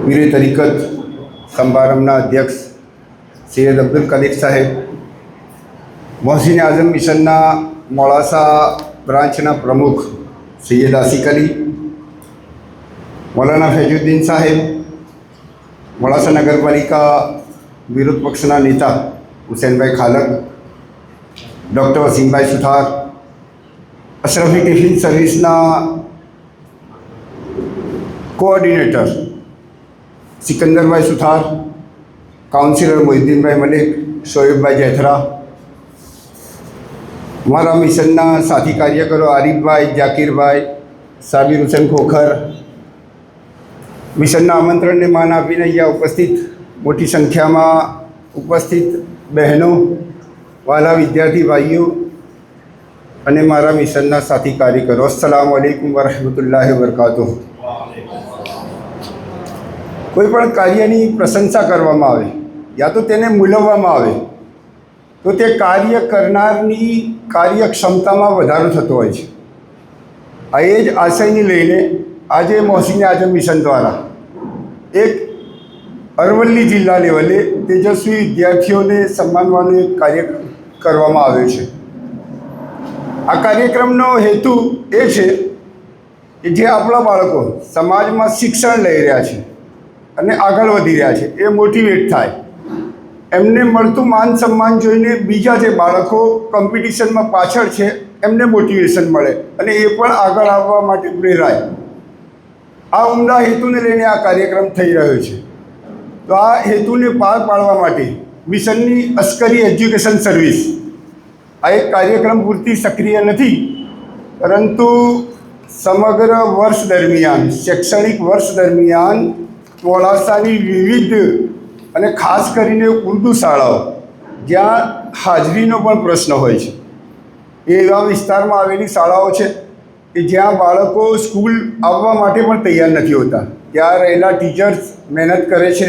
મીર તરીકત સમારંભના અધ્યક્ષ સૈયદ અબ્દુલ કદીર સાહેબ, મોહસિન આઝમ મિશનના મોડાસા બ્રાન્ચના પ્રમુખ સૈયદ આસિક અલી, મૌલાના ફૈજુદ્દીન સાહેબ, મોડાસા નગરપાલિકા વિરોધ પક્ષના નેતા હુસૈનભાઈ ખાલક, ડૉક્ટર વસીમભાઈ સુથાર, અશરફી ટિફિન સર્વિસના કોઓર્ડિનેટર સિકંદરભાઈ સુથાર, કાઉન્સિલર મોહિદ્દીનભાઈ મલિક, શોએબભાઈ જેથરા, મારા મિશનના સાથી કાર્યકરો આરીફભાઈ, જાકીરભાઈ, સાબિર હુસેન ખોખર, મિશનના આમંત્રણને માન આપીને અહીંયા ઉપસ્થિત મોટી સંખ્યામાં ઉપસ્થિત બહેનો, વાલા વિદ્યાર્થી ભાઈઓ અને મારા મિશનના સાથી કાર્યકરો, અસ્સલામુ અલૈકુમ વરહમતુલ્લાહિ વબરકાતુહ. કોઈ પણ કાર્યની પ્રશંસા કરવામાં આવે યા તો તેને મૂલવવામાં આવે તો તે કાર્ય કરનારની કાર્યક્ષમતામાં વધારો થતો હોય છે. આ એ જ આશયને લઈને આજે મોહસિન આઝમ મિશન દ્વારા એક અરવલ્લી જિલ્લા લેવલે તેજસ્વી વિદ્યાર્થીઓને સન્માનવાનો એક કાર્યક્રમ કરવામાં આવ્યો છે. આ કાર્યક્રમનો હેતુ એ છે કે જે આપણા બાળકો સમાજમાં શિક્ષણ લઈ રહ્યા છે અને આગળ વધી રહ્યા છે એ મોટિવેટ થાય, એમને મળતું માન સન્માન જોઈને બીજા જે બાળકો કોમ્પિટિશનમાં પાછળ છે એમને મોટિવેશન મળે અને એ પણ આગળ આવવા માટે પ્રેરાય. આ ઉમદા હેતુને લઈને આ કાર્યક્રમ થઈ રહ્યો છે. તો આ હેતુને પાર પાડવા માટે મિશનની અસ્કરી એજ્યુકેશન સર્વિસ આ એક કાર્યક્રમ પૂરતી સક્રિય નથી, પરંતુ સમગ્ર વર્ષ દરમિયાન, શૈક્ષણિક વર્ષ દરમિયાન મોડાસાની વિવિધ અને ખાસ કરીને ઉર્દુ શાળાઓ જ્યાં હાજરીનો પણ પ્રશ્ન હોય છે, એવા વિસ્તારમાં આવેલી શાળાઓ છે કે જ્યાં બાળકો સ્કૂલ આવવા માટે પણ તૈયાર નથી હોતા. ત્યાં રહેલા ટીચર્સ મહેનત કરે છે,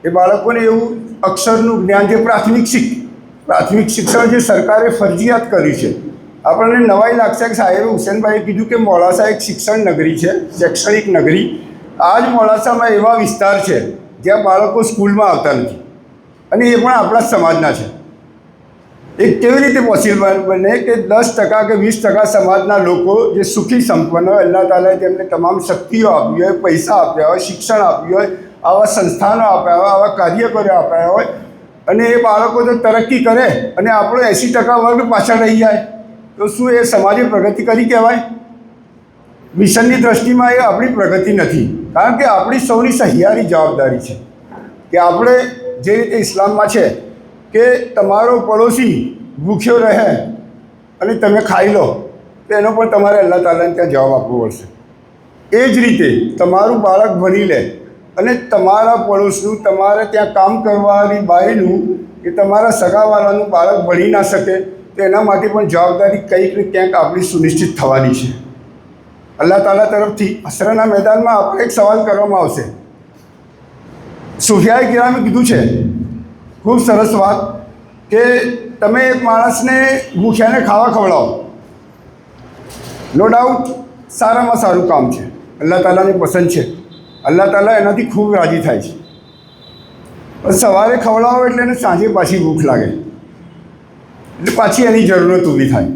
એ બાળકોને એવું અક્ષરનું જ્ઞાન, જે પ્રાથમિક શિક્ષણ જે સરકારે ફરજિયાત કર્યું છે. આપણને નવાઈ લાગશે કે સાહેબ હુસૈનભાઈએ કીધું કે મોડાસા એક શિક્ષણ નગરી છે, શૈક્ષણિક નગરી. આ જ મોડાસામાં એવા વિસ્તાર છે જ્યાં બાળકો સ્કૂલમાં આવતા નથી અને એ પણ આપણા સમાજના છે. એ કેવી રીતે પોસિબલ બને કે 10% કે 20% સમાજના લોકો જે સુખી સંપન્ન હોય, અલ્લાહ તાલાએ તેમને તમામ શક્તિઓ આપી હોય, પૈસા આપ્યા હોય, શિક્ષણ આપ્યું હોય, આવા સંસ્થાનો આપ્યા હોય, આવા કાર્યકરો આપ્યા હોય, અને એ બાળકો જો તરક્કી કરે અને આપણો 80% વર્ગ પાછળ રહી જાય તો શું એ સમાજે પ્રગતિ કરી કહેવાય? મિશનની દ્રષ્ટિમાં એ આપણી પ્રગતિ નથી, કારણ કે આપણી સૌની સહિયારી જવાબદારી છે કે આપણે જે રીતે ઇસ્લામમાં છે કે તમારો પડોશી ભૂખ્યો રહે અને તમે ખાઈ લો તો એનો પણ તમારે અલ્લાહ તાલાને ત્યાં જવાબ આપવો પડશે. એ જ રીતે તમારું બાળક ભણી લે અને તમારા પડોશનું, તમારે ત્યાં કામ કરવાની બાઈનું કે તમારા સગાવાલાનું બાળક ભણી ના શકે તો એના માટે પણ જવાબદારી કંઈક ને ક્યાંક આપણી સુનિશ્ચિત થવાની છે. અલ્લાહ તાલા તરફથી હશરના મેદાનમાં આપણે એક સવાલ કરવામાં આવશે. સુફિયાએ કિરામે કીધું છે ખૂબ સરસ વાત કે તમે એક માણસને ભૂખ્યાને ખાવા ખવડાવો, નો ડાઉટ સારામાં સારું કામ છે, અલ્લાહ તાલાને પસંદ છે, અલ્લાહ તાલા એનાથી ખૂબ રાજી થાય છે. પણ સવારે ખવડાવો એટલે એને સાંજે પાછી ભૂખ લાગે એટલે પાછી એની જરૂરત ઊભી થાય.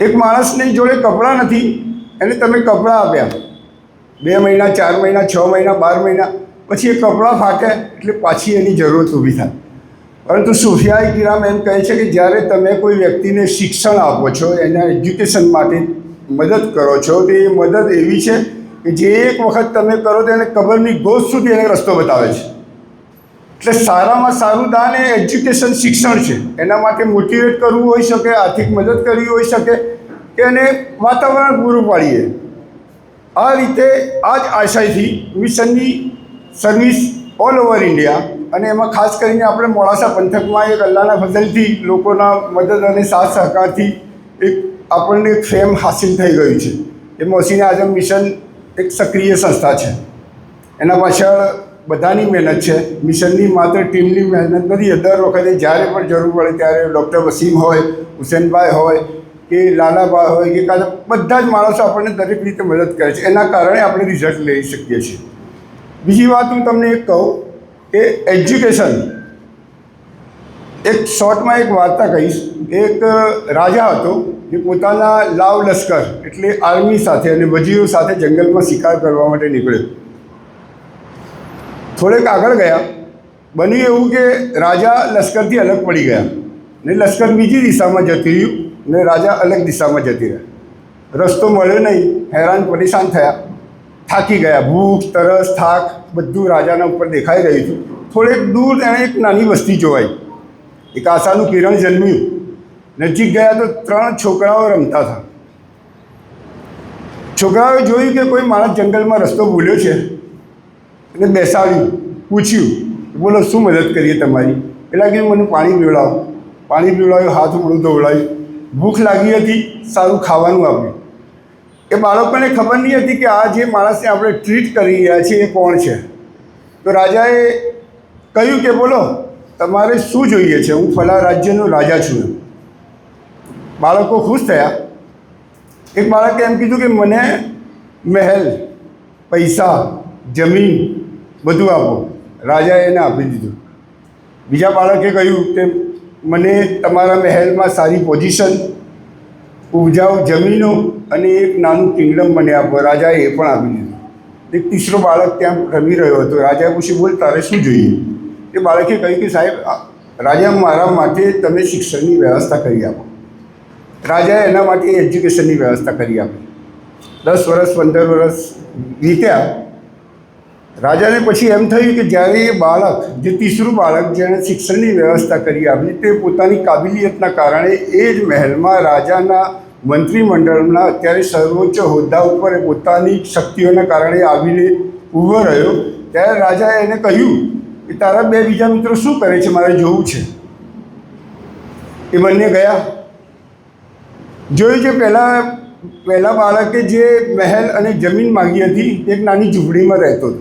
એક માણસની જોડે કપડાં નથી, એને તમે કપડાં આપ્યા 2 મહિના, 4 મહિના, 6 મહિના, 12 મહિના પછી એ કપડાં ફાટે એટલે પાછી એની જરૂરત ઊભી થાય. પરંતુ સુફિયાએ કિરામ એમ કહે છે કે જ્યારે તમે કોઈ વ્યક્તિને શિક્ષણ આપો છો, એના એજ્યુકેશન માટે મદદ કરો છો, તો એ મદદ એવી છે કે જે એક વખત તમે કરો તો એને કબરની ગોદ સુધી એને રસ્તો બતાવે છે. એટલે સારામાં સારું દાન એ એજ્યુકેશન, શિક્ષણ છે. એના માટે મોટિવેટ કરવું હોઈ શકે, આર્થિક મદદ કરવી હોઈ શકે કે એને વાતાવરણ પૂરું પાડીએ. આ રીતે આ જ આશયથી મિશનની સર્વિસ ઓલ ઓવર ઇન્ડિયા અને એમાં ખાસ કરીને આપણે મોડાસા પંથકમાં એક અલ્લાહના ફઝલથી, લોકોના મદદ અને સાથ સહકારથી એક આપણને એક ફેમ હાસિલ થઈ ગયું છે. એ મોહસિન આઝમ મિશન એક સક્રિય સંસ્થા છે, એના પાછળ બધાની મહેનત છે. મિશનની માત્ર ટીમની મહેનત નથી. દર વખતે જ્યારે પણ જરૂર પડે ત્યારે ડૉક્ટર વસીમ હોય, હુસૈનભાઈ હોય કે લાલાભાઈ હોય કે બધા જ માણસો આપણને દરેક રીતે મદદ કરે છે. એના કારણે આપણે રિઝલ્ટ લઈ શકીએ છીએ. બીજી વાત હું તમને એક કહું કે એજ્યુકેશન, એક શોર્ટમાં એક વાર્તા કહીશ. એક રાજા હતો જે પોતાના લાવ લશ્કર એટલે આર્મી સાથે અને વજીરો સાથે જંગલમાં શિકાર કરવા માટે નીકળ્યો. થોડેક આગળ ગયા, બન્યું એવું કે રાજા લશ્કરથી અલગ પડી ગયા ને લશ્કર બીજી દિશામાં જતી રહ્યું ને રાજા અલગ દિશામાં જતી રહ્યા. રસ્તો મળ્યો નહીં, હેરાન પરેશાન થયા, થાકી ગયા. ભૂખ, તરસ, થાક બધું રાજાના ઉપર દેખાઈ રહ્યું હતું. થોડેક દૂર એણે એક નાની વસ્તી જોવાઈ. એક આશાનું કિરણ જન્મ્યું. નજીક ગયા તો 3 છોકરાઓ રમતા હતા. છોકરાઓએ જોયું કે કોઈ માણસ જંગલમાં રસ્તો ભૂલ્યો છે એટલે બેસાડ્યું, પૂછ્યું, બોલો શું મદદ કરીએ તમારી? પેલા કે મને પાણી પીવડાવો. પાણી પીવડાવ્યું, હાથ મોઢું ધોવડાવ્યું. ભૂખ લાગી હતી, સારું ખાવાનું આપ્યું. એ બાળકોને ખબર નહીં હતી કે આ જે માણસને આપણે ટ્રીટ કરી રહ્યા છીએ એ કોણ છે. તો રાજાએ કહ્યું કે બોલો તમારે શું જોઈએ છે? હું ફલા રાજ્યનો રાજા છું. બાળકો ખુશ થયા. એક બાળકે એમ કીધું કે મને મહેલ, પૈસા, જમીન બધું આપો. રાજાએ એને આપી દીધું. બીજા બાળકે કહ્યું કે મને તમારા મહેલમાં સારી પોઝિશન, ઉપજાઉ જમીનો અને એક નાનું કિંગડમ મને આપો. રાજાએ એ પણ આપી દીધું. એક ત્રીસરો બાળક ત્યાં રમી રહ્યો હતો. રાજાએ પૂછ્યું, બોલ તારે શું જોઈએ? એ બાળકે કહ્યું કે સાહેબ, રાજા મારા માટે તમે શિક્ષણની વ્યવસ્થા કરી આપો. રાજાએ એના માટે એજ્યુકેશનની વ્યવસ્થા કરી આપી. 10 વર્ષ 15 વર્ષ વીત્યા. રાજાને પછી એમ થયું કે જ્યારે એ બાળક, જે ત્રીસરું બાળક જેણે શિક્ષણની વ્યવસ્થા કરી આપી, તે પોતાની કાબિલિયતના કારણે એ જ મહેલમાં રાજાના મંત્રીમંડળના અત્યારે સર્વોચ્ચ હોદ્દા ઉપર પોતાની શક્તિઓના કારણે આવીને ઊભો રહ્યો. ત્યારે રાજાએ એને કહ્યું કે તારા 2 બીજા મિત્રો શું કરે છે, મારે જોવું છે. એ બંને ગયા. જોયું કે પહેલા બાળકે જે મહેલ અને જમીન માગી હતી એક નાની ઝૂંપડીમાં રહેતો હતો,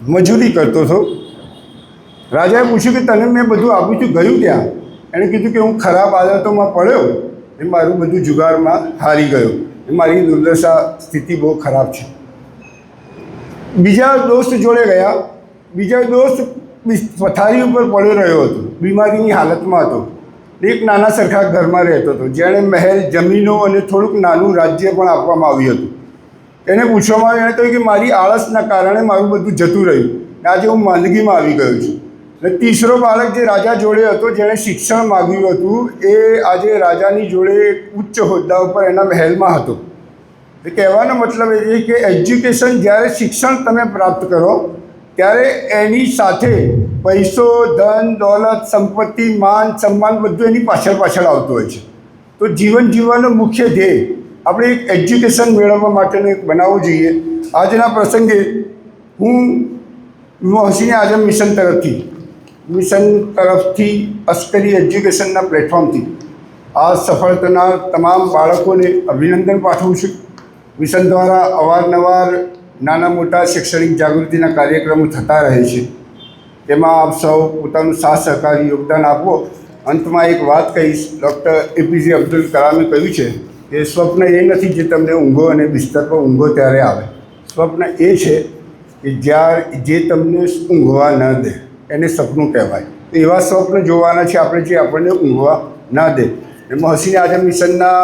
મજૂરી કરતો હતો. રાજાએ પૂછ્યું કે તને મેં બધું આપ્યું છું, ગયું ક્યાં? એણે કીધું કે હું ખરાબ આદતોમાં પડ્યો એ મારું બધું જુગારમાં હારી ગયો, એ મારી દુર્દશા સ્થિતિ બહુ ખરાબ છે. બીજા દોસ્ત જોડે ગયા. બીજા દોસ્ત પથારી ઉપર પડ્યો રહ્યો હતો, બીમારીની હાલતમાં હતો. એક નાના સરખા ઘરમાં રહેતો હતો, જેણે મહેલ, જમીનો અને થોડુંક નાનું રાજ્ય પણ આપવામાં આવ્યું હતું. એને પૂછવામાં આવ્યું, એણે કહ્યું કે મારી આળસના કારણે મારું બધું જતું રહ્યું, આજે હું માંદગીમાં આવી ગયો છું. અને ત્રીસરો બાળક જે રાજા જોડે હતો, જેણે શિક્ષણ માગ્યું હતું, એ આજે રાજાની જોડે ઉચ્ચ હોદ્દા ઉપર એના મહેલમાં હતો. એ કહેવાનો મતલબ એ છે કે એજ્યુકેશન, જ્યારે શિક્ષણ તમે પ્રાપ્ત કરો ત્યારે એની સાથે પૈસો, ધન, દોલત, સંપત્તિ, માન, સન્માન બધું એની પાછળ આવતું હોય છે. તો જીવન જીવવાનો મુખ્ય ધ્યેય આપણે એક એજ્યુકેશન મેળવવા માટેનો એક બનાવવો જોઈએ. આજના પ્રસંગે હું મોહસીને આઝમ મિશન તરફથી અસ્કરી એજ્યુકેશનના પ્લેટફોર્મથી આ સફળ થનાર તમામ બાળકોને અભિનંદન પાઠવું છું. મિશન દ્વારા અવારનવાર નાના મોટા શૈક્ષણિક જાગૃતિના કાર્યક્રમો થતા રહે છે. તેમાં આપ સૌ પોતાનું સાથ સહકારી યોગદાન આપો. અંતમાં એક વાત કહીશ. ડૉક્ટર APJ અબ્દુલ કલામે કહ્યું છે કે સ્વપ્ન એ નથી જે તમને ઊંઘો અને બિસ્તર પર ઊંઘો ત્યારે આવે. સ્વપ્ન એ છે કે જે તમને ઊંઘવા ન દે, એને સપનું કહેવાય. તો એવા સ્વપ્ન જોવાના છે આપણે જે આપણને ઊંઘવા ના દે. મોહસીને આઝમ મિશનના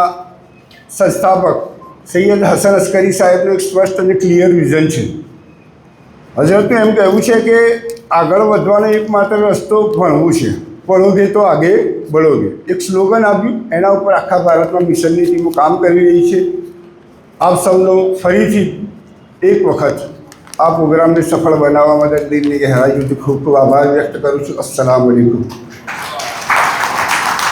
સંસ્થાપક સૈયદ હસન અસ્કરી સાહેબનું એક સ્પષ્ટ અને ક્લિયર વિઝન છે. હઝરતનું એમ કહેવું છે કે આગળ વધવાનો એકમાત્ર રસ્તો ભણવું છે. પઢોગે તો આગે બઢોગે. એક સ્લોગન આપ્યું, એના ઉપર આખા ભારતમાં મિશનની ટીમો કામ કરી રહી છે. આપ સૌનો ફરીથી એક વખત આ પ્રોગ્રામને સફળ બનાવવા માટે દિલની ગહેરાઈથી ખૂબ ખૂબ આભાર વ્યક્ત કરું છું. અસ્સલામુ અલૈકુમ.